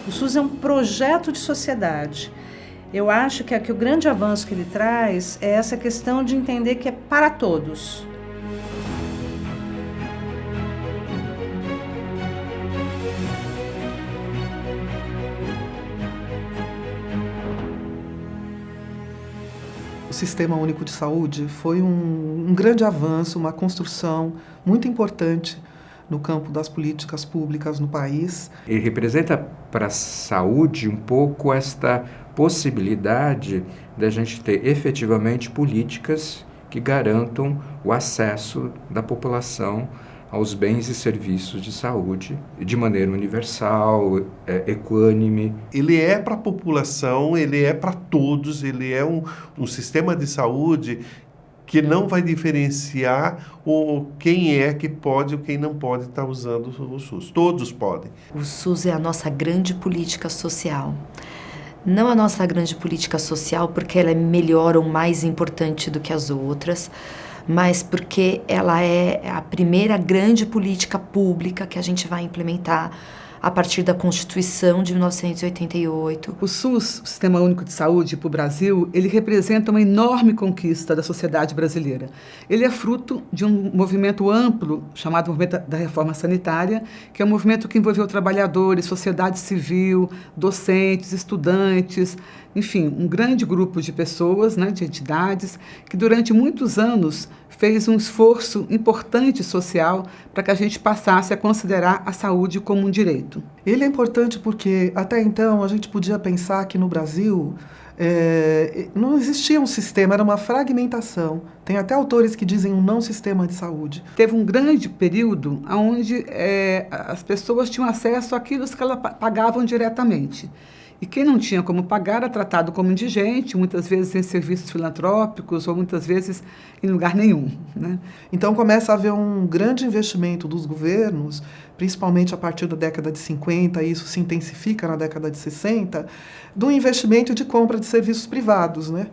O SUS é um projeto de sociedade. Eu acho que o grande avanço que ele traz é essa questão de entender que é para todos. O Sistema Único de Saúde foi um grande avanço, uma construção muito importante no campo das políticas públicas no país. Ele representa para a saúde um pouco esta possibilidade da gente ter efetivamente políticas que garantam o acesso da população aos bens e serviços de saúde de maneira universal, equânime. Ele é para a população, ele é para todos, ele é um sistema de saúde que não vai diferenciar quem é que pode ou quem não pode estar usando o SUS. Todos podem. O SUS é a nossa grande política social. Não a nossa grande política social porque ela é melhor ou mais importante do que as outras, mas porque ela é a primeira grande política pública que a gente vai implementar a partir da Constituição de 1988. O SUS, o Sistema Único de Saúde, para o Brasil, ele representa uma enorme conquista da sociedade brasileira. Ele é fruto de um movimento amplo, chamado Movimento da Reforma Sanitária, que é um movimento que envolveu trabalhadores, sociedade civil, docentes, estudantes, enfim, um grande grupo de pessoas, né, de entidades, que durante muitos anos fez um esforço importante social para que a gente passasse a considerar a saúde como um direito. Ele é importante porque, até então, a gente podia pensar que no Brasil não existia um sistema, era uma fragmentação. Tem até autores que dizem um não sistema de saúde. Teve um grande período onde as pessoas tinham acesso àquilo que elas pagavam diretamente. E quem não tinha como pagar era tratado como indigente, muitas vezes em serviços filantrópicos ou muitas vezes em lugar nenhum, né? Então começa a haver um grande investimento dos governos, principalmente a partir da década de 50, e isso se intensifica na década de 60, do investimento de compra de serviços privados, né?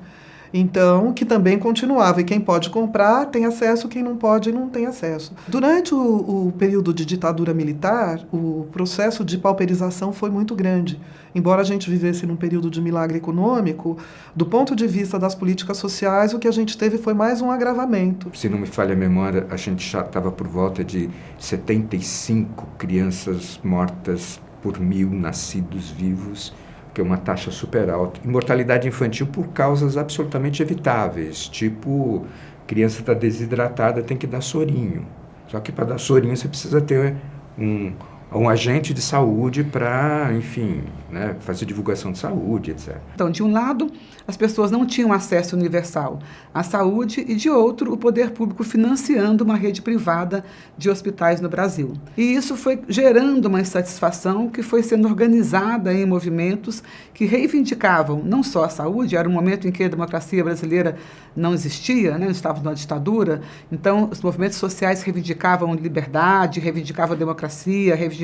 Então, que também continuava. E quem pode comprar tem acesso, quem não pode não tem acesso. Durante o período de ditadura militar, o processo de pauperização foi muito grande. Embora a gente vivesse num período de milagre econômico, do ponto de vista das políticas sociais, o que a gente teve foi mais um agravamento. Se não me falha a memória, a gente já estava por volta de 75 crianças mortas por 1.000 nascidos vivos, que é uma taxa super alta. Mortalidade infantil por causas absolutamente evitáveis, tipo, criança está desidratada, tem que dar sorinho. Só que para dar sorinho você precisa ter um agente de saúde para, enfim, né, fazer divulgação de saúde, etc. Então, de um lado, as pessoas não tinham acesso universal à saúde e, de outro, o poder público financiando uma rede privada de hospitais no Brasil. E isso foi gerando uma insatisfação que foi sendo organizada em movimentos que reivindicavam não só a saúde, era um momento em que a democracia brasileira não existia, né, estávamos numa ditadura, então os movimentos sociais reivindicavam liberdade, reivindicavam democracia, reivindicavam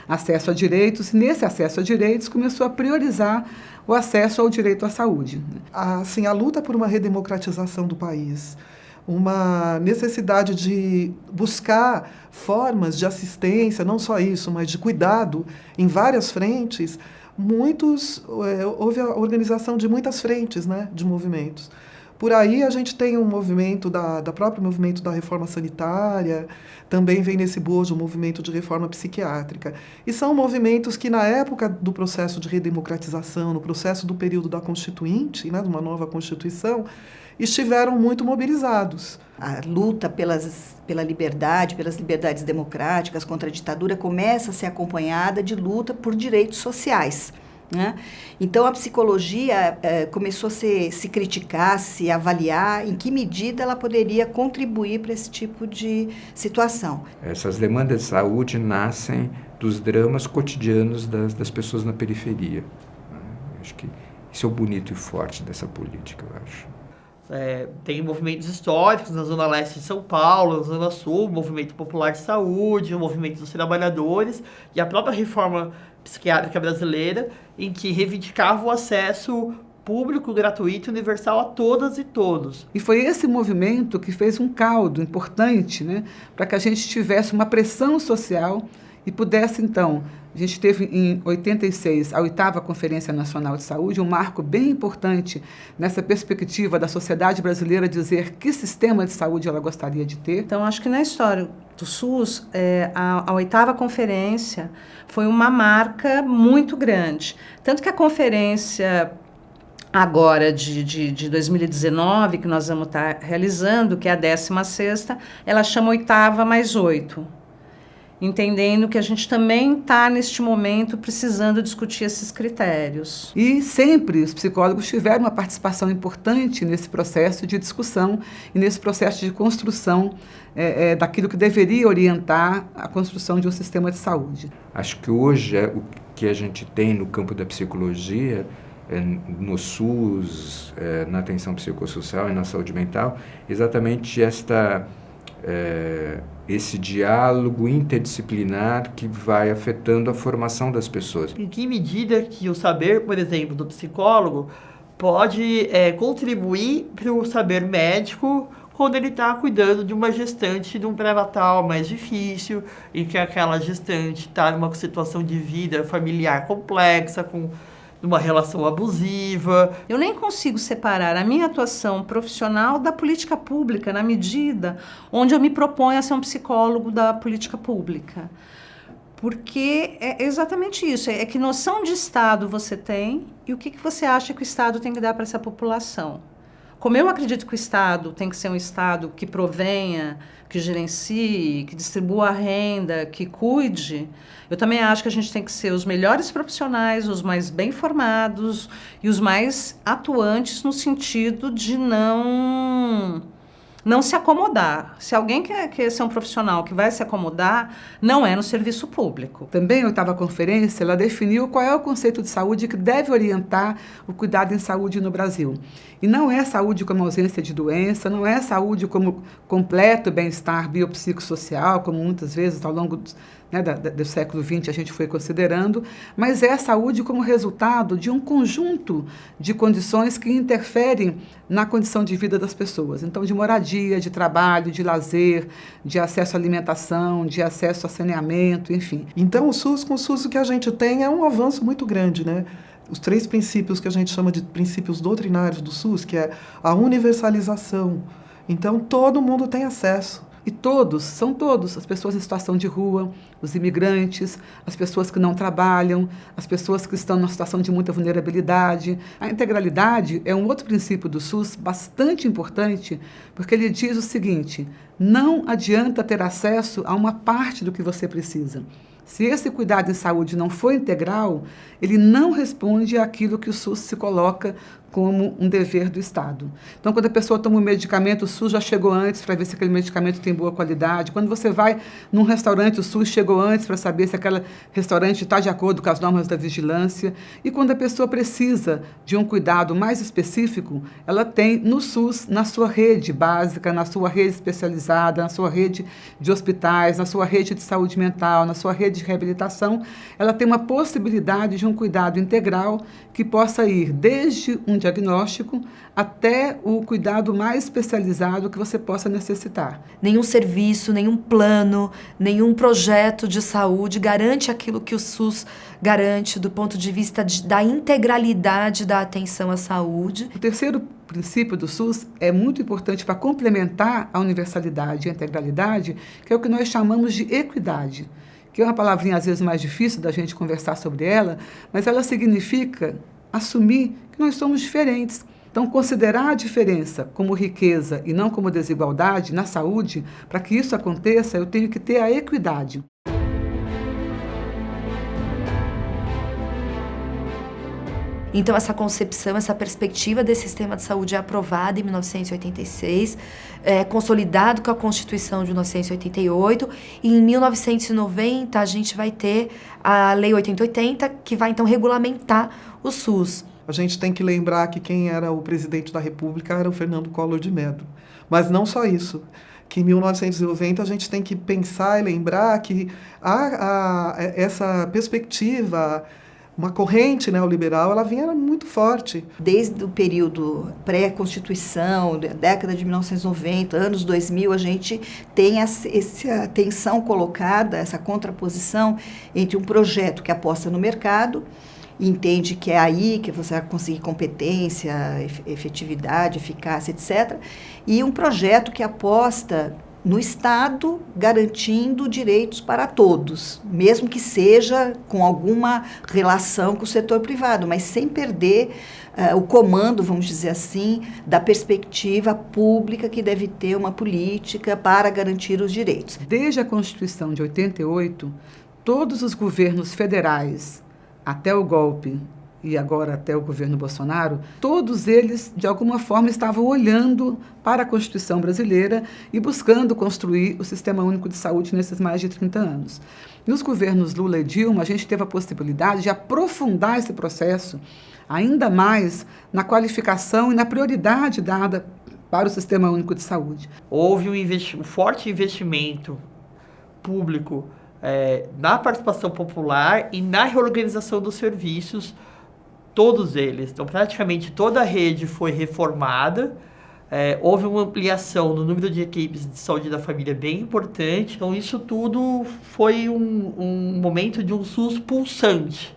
acesso a direitos, e nesse acesso a direitos começou a priorizar o acesso ao direito à saúde. Assim, a luta por uma redemocratização do país, uma necessidade de buscar formas de assistência, não só isso, mas de cuidado em várias frentes, houve a organização de muitas frentes, né, de movimentos. Por aí a gente tem um movimento da próprio movimento da reforma sanitária, também vem nesse bojo o movimento de reforma psiquiátrica. E são movimentos que, na época do processo de redemocratização, no processo do período da Constituinte, né, de uma nova Constituição, estiveram muito mobilizados. A luta pela liberdade, pelas liberdades democráticas contra a ditadura começa a ser acompanhada de luta por direitos sociais, né? Então, a psicologia começou a se criticar, se avaliar em que medida ela poderia contribuir para esse tipo de situação. Essas demandas de saúde nascem dos dramas cotidianos das pessoas na periferia. Acho que isso é o bonito e forte dessa política, eu acho. Tem movimentos históricos na Zona Leste de São Paulo, na Zona Sul, o Movimento Popular de Saúde, o Movimento dos Trabalhadores e a própria reforma psiquiátrica brasileira, em que reivindicava o acesso público, gratuito e universal a todas e todos. E foi esse movimento que fez um caldo importante, né, para que a gente tivesse uma pressão social e pudesse, então, A gente teve em 86 a 8ª Conferência Nacional de Saúde, um marco bem importante nessa perspectiva da sociedade brasileira dizer que sistema de saúde ela gostaria de ter. Então, acho que na história do SUS, a 8ª conferência foi uma marca muito grande. Tanto que a conferência agora de 2019, que nós vamos estar realizando, que é a 16ª, ela chama 8ª mais 8. Entendendo que a gente também está, neste momento, precisando discutir esses critérios. E sempre os psicólogos tiveram uma participação importante nesse processo de discussão e nesse processo de construção daquilo que deveria orientar a construção de um sistema de saúde. Acho que hoje o que a gente tem no campo da psicologia, no SUS, na atenção psicossocial e na saúde mental, exatamente esse diálogo interdisciplinar que vai afetando a formação das pessoas. Em que medida que o saber, por exemplo, do psicólogo pode contribuir para o saber médico quando ele está cuidando de uma gestante de um pré-natal mais difícil, em que aquela gestante está numa situação de vida familiar complexa, com uma relação abusiva. Eu nem consigo separar a minha atuação profissional da política pública, na medida onde eu me proponho a ser um psicólogo da política pública. Porque é exatamente isso, que noção de Estado você tem e o que você acha que o Estado tem que dar para essa população. Como eu acredito que o Estado tem que ser um Estado que provenha, que gerencie, que distribua a renda, que cuide, eu também acho que a gente tem que ser os melhores profissionais, os mais bem formados e os mais atuantes no sentido de não se acomodar. Se alguém quer ser um profissional que vai se acomodar, não é no serviço público. Também a 8ª Conferência, ela definiu qual é o conceito de saúde que deve orientar o cuidado em saúde no Brasil. E não é saúde como ausência de doença, não é saúde como completo bem-estar biopsicossocial, como muitas vezes ao longo do século XX a gente foi considerando, mas é a saúde como resultado de um conjunto de condições que interferem na condição de vida das pessoas. Então, de moradia, de trabalho, de lazer, de acesso à alimentação, de acesso a saneamento, enfim. Então, com o SUS o que a gente tem é um avanço muito grande, né? Os 3 princípios que a gente chama de princípios doutrinários do SUS, que é a universalização. Então, todo mundo tem acesso. E são todos, as pessoas em situação de rua, os imigrantes, as pessoas que não trabalham, as pessoas que estão numa situação de muita vulnerabilidade. A integralidade é um outro princípio do SUS bastante importante, porque ele diz o seguinte: não adianta ter acesso a uma parte do que você precisa. Se esse cuidado em saúde não for integral, ele não responde àquilo que o SUS se coloca como um dever do Estado. Então, quando a pessoa toma um medicamento, o SUS já chegou antes para ver se aquele medicamento tem boa qualidade. Quando você vai num restaurante, o SUS chegou antes para saber se aquele restaurante está de acordo com as normas da vigilância. E quando a pessoa precisa de um cuidado mais específico, ela tem no SUS, na sua rede básica, na sua rede especializada, na sua rede de hospitais, na sua rede de saúde mental, na sua rede de reabilitação, ela tem uma possibilidade de um cuidado integral que possa ir desde um diagnóstico até o cuidado mais especializado que você possa necessitar. Nenhum serviço, nenhum plano, nenhum projeto de saúde garante aquilo que o SUS garante do ponto de vista da integralidade da atenção à saúde. O terceiro princípio do SUS é muito importante para complementar a universalidade e a integralidade, que é o que nós chamamos de equidade, que é uma palavrinha às vezes mais difícil da gente conversar sobre ela, mas ela significa assumir que nós somos diferentes. Então, considerar a diferença como riqueza e não como desigualdade na saúde, para que isso aconteça, eu tenho que ter a equidade. Então, essa concepção, essa perspectiva desse sistema de saúde é aprovada em 1986, consolidado com a Constituição de 1988, e em 1990 a gente vai ter a Lei 8080, que vai então regulamentar o SUS. A gente tem que lembrar que quem era o presidente da República era o Fernando Collor de Mello. Mas não só isso, que em 1990 a gente tem que pensar e lembrar que essa perspectiva uma corrente neoliberal, ela vinha muito forte. Desde o período pré-Constituição, da década de 1990, anos 2000, a gente tem essa tensão colocada, essa contraposição entre um projeto que aposta no mercado, entende que é aí que você vai conseguir competência, efetividade, eficácia, etc., e um projeto que aposta no Estado, garantindo direitos para todos, mesmo que seja com alguma relação com o setor privado, mas sem perder o comando, vamos dizer assim, da perspectiva pública que deve ter uma política para garantir os direitos. Desde a Constituição de 88, todos os governos federais, até o golpe e agora até o governo Bolsonaro, todos eles, de alguma forma, estavam olhando para a Constituição brasileira e buscando construir o Sistema Único de Saúde nesses mais de 30 anos. Nos governos Lula e Dilma, a gente teve a possibilidade de aprofundar esse processo ainda mais na qualificação e na prioridade dada para o Sistema Único de Saúde. Houve um forte investimento público na participação popular e na reorganização dos serviços, todos eles. Então, praticamente toda a rede foi reformada, houve uma ampliação no número de equipes de saúde da família bem importante. Então, isso tudo foi um momento de um SUS pulsante,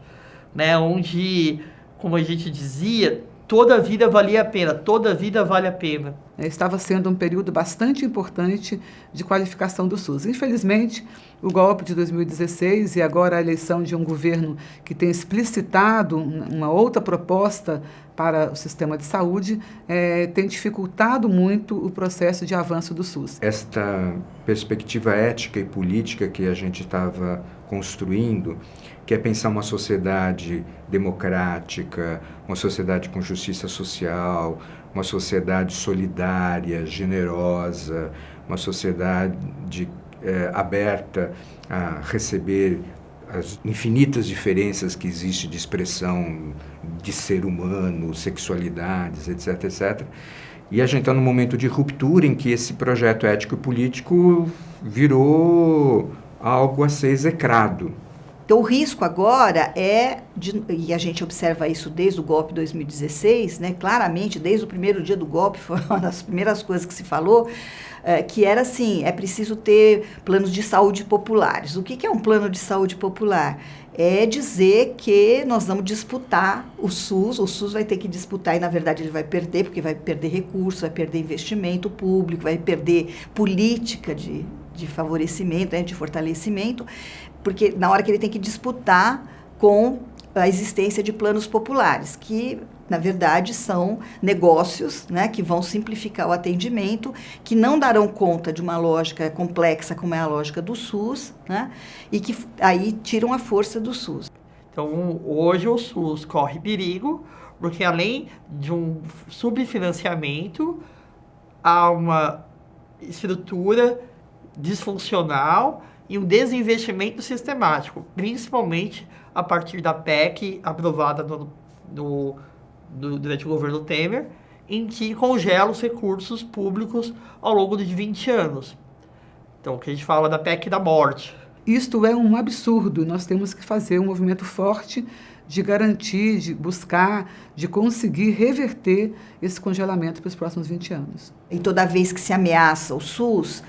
né? Onde, como a gente dizia, toda vida valia a pena, toda vida vale a pena. Estava sendo um período bastante importante de qualificação do SUS. Infelizmente, o golpe de 2016 e agora a eleição de um governo que tem explicitado uma outra proposta para o sistema de saúde tem dificultado muito o processo de avanço do SUS. Esta perspectiva ética e política que a gente estava construindo, que é pensar uma sociedade democrática, uma sociedade com justiça social, uma sociedade solidária, generosa, uma sociedade aberta a receber as infinitas diferenças que existem de expressão de ser humano, sexualidades, etc., etc. E a gente está num momento de ruptura em que esse projeto ético e político virou algo a ser execrado. Então, o risco agora e a gente observa isso desde o golpe de 2016, né, claramente, desde o primeiro dia do golpe, foi uma das primeiras coisas que se falou, que era assim, é preciso ter planos de saúde populares. O que é um plano de saúde popular? É dizer que nós vamos disputar o SUS vai ter que disputar e, na verdade, ele vai perder, porque vai perder recurso, vai perder investimento público, vai perder política de favorecimento, de fortalecimento, porque na hora que ele tem que disputar com a existência de planos populares, que, na verdade, são negócios, né, que vão simplificar o atendimento, que não darão conta de uma lógica complexa como é a lógica do SUS, né, e que aí tiram a força do SUS. Então, hoje o SUS corre perigo, porque além de um subfinanciamento, há uma estrutura disfuncional e um desinvestimento sistemático, principalmente a partir da PEC aprovada durante o governo Temer, em que congela os recursos públicos ao longo de 20 anos. Então, o que a gente fala da PEC da morte. Isto é um absurdo. Nós temos que fazer um movimento forte de garantir, de buscar, de conseguir reverter esse congelamento para os próximos 20 anos. E toda vez que se ameaça o SUS,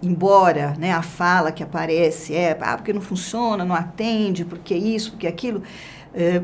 embora, né, a fala que aparece porque não funciona, não atende, porque isso, porque aquilo,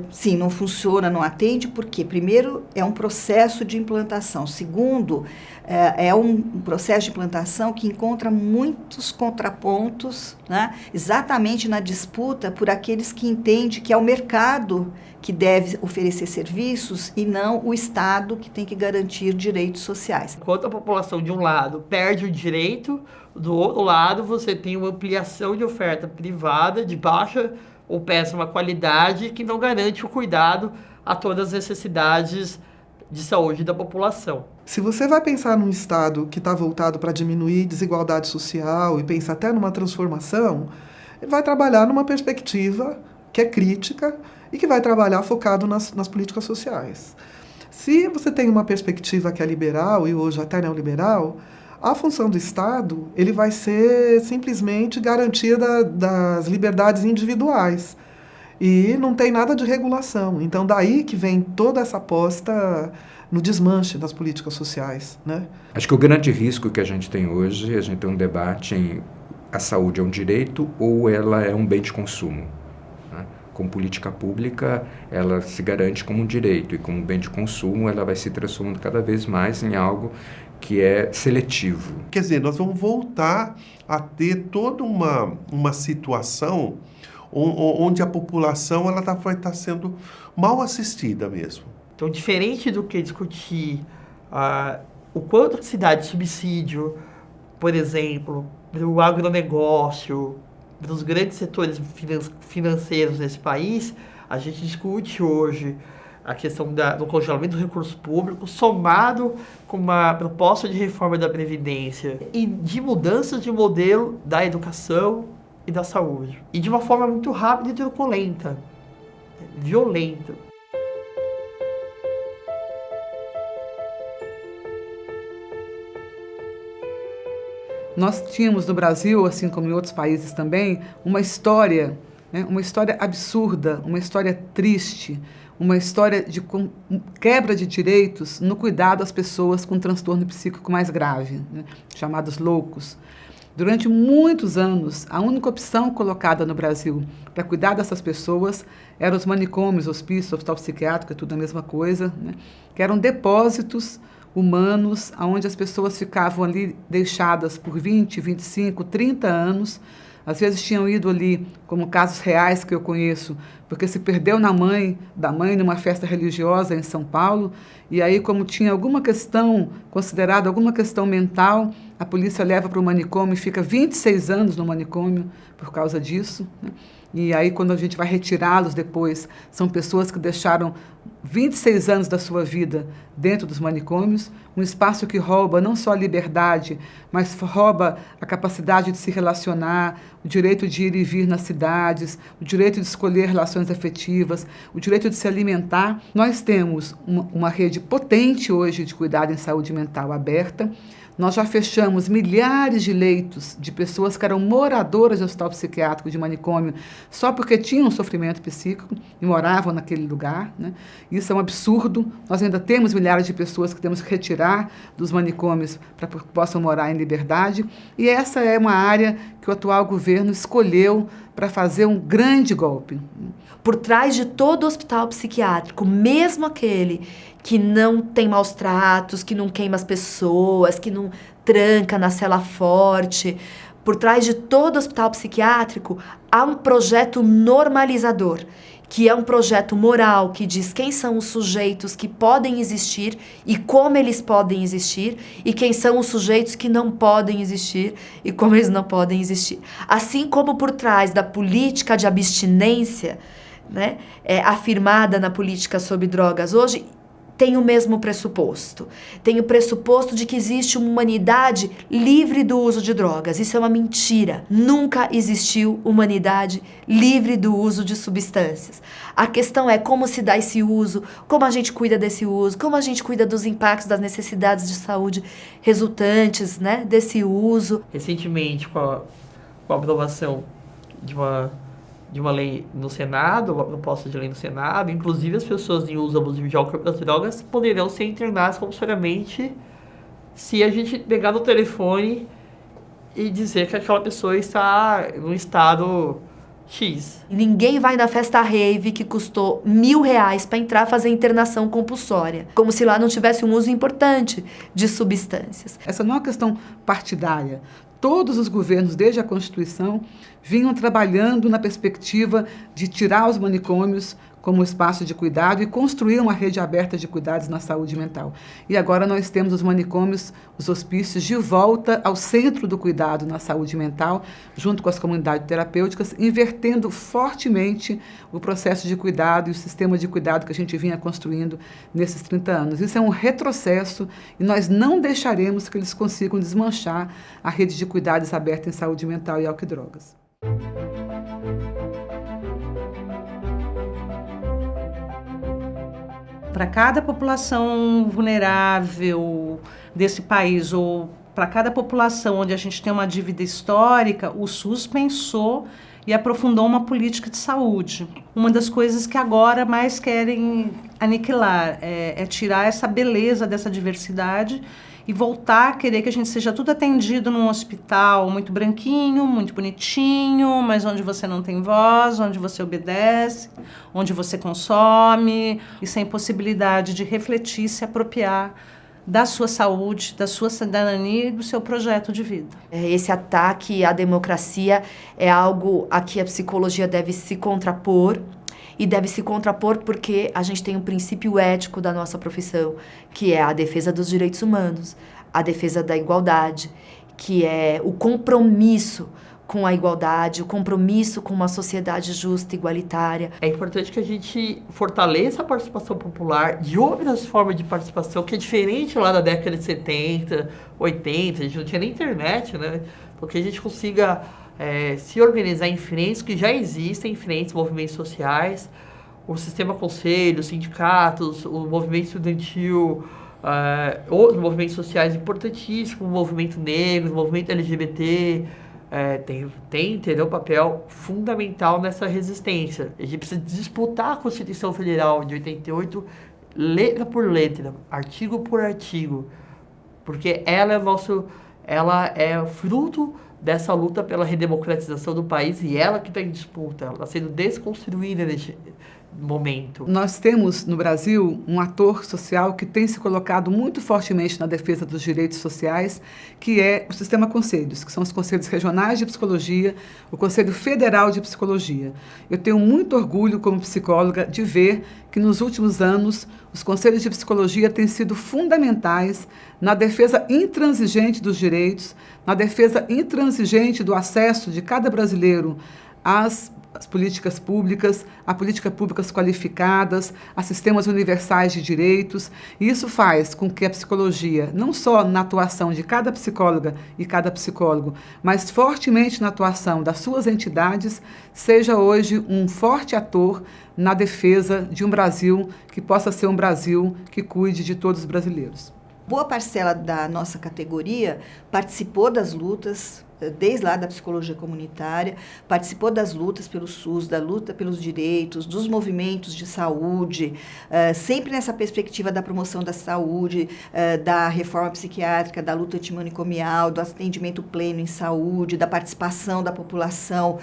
sim, não funciona, não atende, porque primeiro é um processo de implantação, segundo, é um processo de implantação que encontra muitos contrapontos, né, exatamente na disputa por aqueles que entendem que é o mercado que deve oferecer serviços e não o Estado que tem que garantir direitos sociais. Enquanto a população, de um lado, perde o direito, do outro lado, você tem uma ampliação de oferta privada de baixa ou péssima qualidade que não garante o cuidado a todas as necessidades de saúde da população. Se você vai pensar num Estado que está voltado para diminuir desigualdade social e pensa até numa transformação, vai trabalhar numa perspectiva que é crítica e que vai trabalhar focado nas políticas sociais. Se você tem uma perspectiva que é liberal e hoje até neoliberal, a função do Estado ele vai ser simplesmente garantia das liberdades individuais. e não tem nada de regulação. Então, daí que vem toda essa aposta no desmanche das políticas sociais, né? Acho que o grande risco que a gente tem hoje, a gente tem um debate em a saúde é um direito ou ela é um bem de consumo, né? Com política pública, ela se garante como um direito, e como bem de consumo, ela vai se transformando cada vez mais em algo que é seletivo. Quer dizer, nós vamos voltar a ter toda uma situação onde a população vai estar sendo mal assistida mesmo. Então, diferente do que discutir o quanto que se dá de subsídio, por exemplo, para o agronegócio, para os grandes setores financeiros nesse país, a gente discute hoje a questão do congelamento dos recursos públicos, somado com uma proposta de reforma da Previdência e de mudanças de modelo da educação e da saúde. E de uma forma muito rápida e truculenta, violenta. Nós tínhamos no Brasil, assim como em outros países também, uma história, né, uma história absurda, uma história triste, uma história de quebra de direitos no cuidado às pessoas com transtorno psíquico mais grave, né, chamados loucos. Durante muitos anos, a única opção colocada no Brasil para cuidar dessas pessoas eram os manicômios, hospícios, hospital psiquiátrico, é tudo a mesma coisa, né, que eram depósitos humanos, onde as pessoas ficavam ali deixadas por 20, 25, 30 anos. Às vezes tinham ido ali, como casos reais que eu conheço, porque se perdeu da mãe numa festa religiosa em São Paulo, e aí como tinha alguma questão, considerada alguma questão mental, a polícia leva para o manicômio e fica 26 anos no manicômio por causa disso, né? E aí quando a gente vai retirá-los depois, são pessoas que deixaram 26 anos da sua vida dentro dos manicômios, um espaço que rouba não só a liberdade, mas rouba a capacidade de se relacionar, o direito de ir e vir nas cidades, o direito de escolher relações afetivas, o direito de se alimentar. Nós temos uma rede potente hoje de cuidado em saúde mental aberta. Nós já fechamos milhares de leitos de pessoas que eram moradoras de hospital psiquiátrico, de manicômio, só porque tinham um sofrimento psíquico e moravam naquele lugar, né? Isso é um absurdo. Nós ainda temos milhares de pessoas que temos que retirar dos manicômios para que possam morar em liberdade. E essa é uma área que o atual governo escolheu para fazer um grande golpe. Por trás de todo hospital psiquiátrico, mesmo aquele que não tem maus tratos, que não queima as pessoas, que não tranca na cela forte, por trás de todo hospital psiquiátrico há um projeto normalizador, que é um projeto moral que diz quem são os sujeitos que podem existir e como eles podem existir, e quem são os sujeitos que não podem existir e como eles não podem existir. Assim como por trás da política de abstinência, né, afirmada na política sobre drogas hoje, tem o mesmo pressuposto. Tem o pressuposto de que existe uma humanidade livre do uso de drogas. Isso é uma mentira. Nunca existiu humanidade livre do uso de substâncias. A questão é como se dá esse uso, como a gente cuida desse uso, como a gente cuida dos impactos, das necessidades de saúde resultantes, né, desse uso. Recentemente, com a aprovação de uma lei no Senado, uma proposta de lei no Senado, inclusive as pessoas em uso abusivo de álcool e outras drogas poderão ser internadas compulsoriamente se a gente pegar no telefone e dizer que aquela pessoa está num estado X. Ninguém vai na festa rave que custou R$1.000 para entrar fazer internação compulsória, como se lá não tivesse um uso importante de substâncias. Essa não é uma questão partidária. Todos os governos, desde a Constituição, vinham trabalhando na perspectiva de tirar os manicômios como espaço de cuidado e construir uma rede aberta de cuidados na saúde mental. E agora nós temos os manicômios, os hospícios, de volta ao centro do cuidado na saúde mental, junto com as comunidades terapêuticas, invertendo fortemente o processo de cuidado e o sistema de cuidado que a gente vinha construindo nesses 30 anos. Isso é um retrocesso e nós não deixaremos que eles consigam desmanchar a rede de cuidados aberta em saúde mental e álcool e drogas. Para cada população vulnerável desse país, ou para cada população onde a gente tem uma dívida histórica, o SUS pensou e aprofundou uma política de saúde. Uma das coisas que agora mais querem aniquilar é tirar essa beleza dessa diversidade e voltar a querer que a gente seja tudo atendido num hospital muito branquinho, muito bonitinho, mas onde você não tem voz, onde você obedece, onde você consome, e sem possibilidade de refletir, se apropriar da sua saúde, da sua cidadania e do seu projeto de vida. Esse ataque à democracia é algo a que a psicologia deve se contrapor, e deve se contrapor porque a gente tem um princípio ético da nossa profissão, que é a defesa dos direitos humanos, a defesa da igualdade, que é o compromisso com a igualdade, o compromisso com uma sociedade justa e igualitária. É importante que a gente fortaleça a participação popular e outras formas de participação, que é diferente lá da década de 70, 80, a gente não tinha nem internet, né? Então que a gente consiga se organizar em frentes que já existem, em frentes, movimentos sociais, o sistema conselho, os sindicatos, o movimento estudantil, outros movimentos sociais importantíssimos, o movimento negro, o movimento LGBT, tem um papel fundamental nessa resistência. A gente precisa disputar a Constituição Federal de 88, letra por letra, artigo por artigo, porque ela é fruto dessa luta pela redemocratização do país e ela que está em disputa, ela está sendo desconstruída neste momento. Nós temos no Brasil um ator social que tem se colocado muito fortemente na defesa dos direitos sociais, que é o sistema conselhos, que são os conselhos regionais de psicologia, o Conselho Federal de Psicologia. Eu tenho muito orgulho como psicóloga de ver que nos últimos anos os conselhos de psicologia têm sido fundamentais na defesa intransigente dos direitos, na defesa intransigente do acesso de cada brasileiro às políticas públicas, a políticas públicas qualificadas, a sistemas universais de direitos. E isso faz com que a psicologia, não só na atuação de cada psicóloga e cada psicólogo, mas fortemente na atuação das suas entidades, seja hoje um forte ator na defesa de um Brasil que possa ser um Brasil que cuide de todos os brasileiros. Boa parcela da nossa categoria participou das lutas, desde lá da psicologia comunitária, participou das lutas pelo SUS, da luta pelos direitos, dos movimentos de saúde, sempre nessa perspectiva da promoção da saúde, da reforma psiquiátrica, da luta antimanicomial, do atendimento pleno em saúde, da participação da população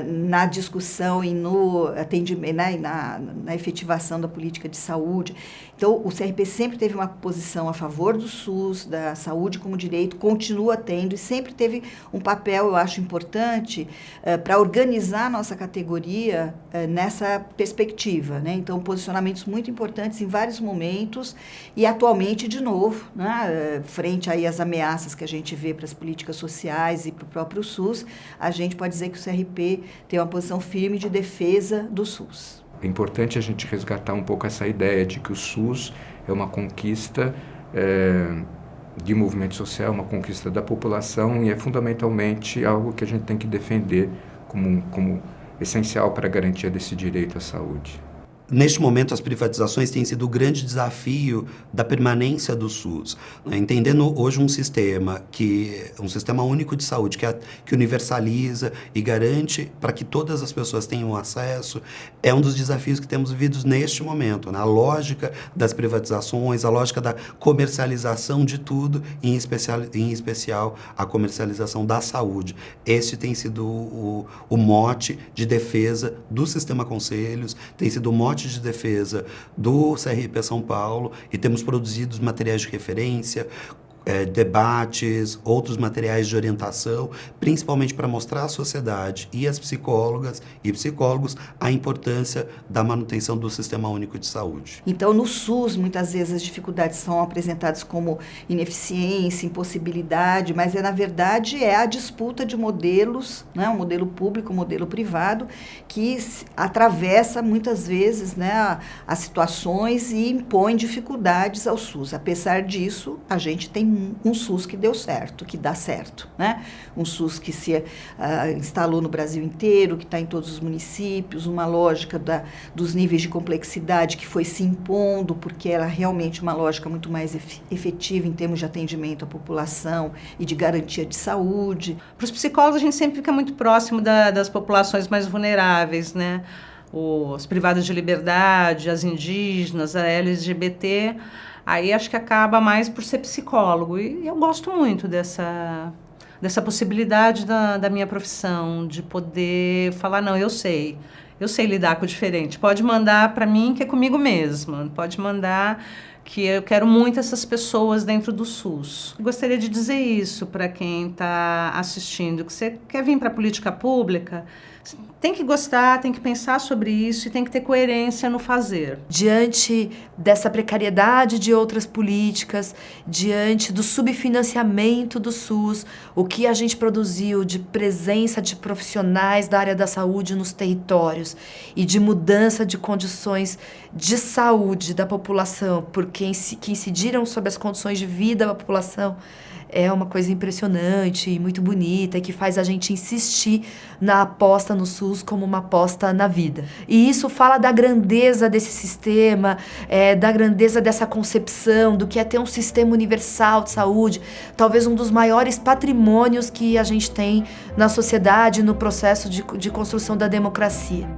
na discussão e no atendimento, na efetivação da política de saúde. Então, o CRP sempre teve uma posição a favor do SUS, da saúde como direito, continua tendo e sempre teve um papel, eu acho, importante para organizar a nossa categoria nessa perspectiva, né? Então, posicionamentos muito importantes em vários momentos e atualmente, de novo, né, frente aí às ameaças que a gente vê para as políticas sociais e para o próprio SUS, a gente pode dizer que o CRP tem uma posição firme de defesa do SUS. É importante a gente resgatar um pouco essa ideia de que o SUS é uma conquista de movimento social, uma conquista da população e é fundamentalmente algo que a gente tem que defender como essencial para a garantia desse direito à saúde. Neste momento, as privatizações têm sido o grande desafio da permanência do SUS. Entendendo hoje um sistema único de saúde que universaliza e garante para que todas as pessoas tenham acesso, é um dos desafios que temos vivido neste momento. A lógica das privatizações, a lógica da comercialização de tudo, em especial a comercialização da saúde. Esse tem sido o mote de defesa do sistema conselhos, tem sido o mote de defesa do CRP São Paulo e temos produzido materiais de referência, debates, outros materiais de orientação, principalmente para mostrar à sociedade e às psicólogas e psicólogos a importância da manutenção do Sistema Único de Saúde. Então, no SUS, muitas vezes as dificuldades são apresentadas como ineficiência, impossibilidade, mas na verdade a disputa de modelos, né, um modelo público, um modelo privado, que atravessa muitas vezes, né, as situações e impõe dificuldades ao SUS. Apesar disso, a gente tem um SUS que deu certo, que dá certo, né? Um SUS que se instalou no Brasil inteiro, que está em todos os municípios, uma lógica dos níveis de complexidade que foi se impondo, porque era realmente uma lógica muito mais efetiva em termos de atendimento à população e de garantia de saúde. Para os psicólogos, a gente sempre fica muito próximo das populações mais vulneráveis, né? Os privados de liberdade, as indígenas, a LGBT, aí acho que acaba mais por ser psicólogo. E eu gosto muito dessa possibilidade da minha profissão, de poder falar, não, eu sei lidar com o diferente. Pode mandar para mim que é comigo mesma, pode mandar que eu quero muito essas pessoas dentro do SUS. Gostaria de dizer isso para quem está assistindo, que você quer vir para a política pública, tem que gostar, tem que pensar sobre isso e tem que ter coerência no fazer. Diante dessa precariedade de outras políticas, diante do subfinanciamento do SUS, o que a gente produziu de presença de profissionais da área da saúde nos territórios e de mudança de condições de saúde da população, que incidiram sobre as condições de vida da população, é uma coisa impressionante e muito bonita, que faz a gente insistir na aposta no SUS como uma aposta na vida. E isso fala da grandeza desse sistema, da grandeza dessa concepção, do que é ter um sistema universal de saúde, talvez um dos maiores patrimônios que a gente tem na sociedade, no processo de construção da democracia.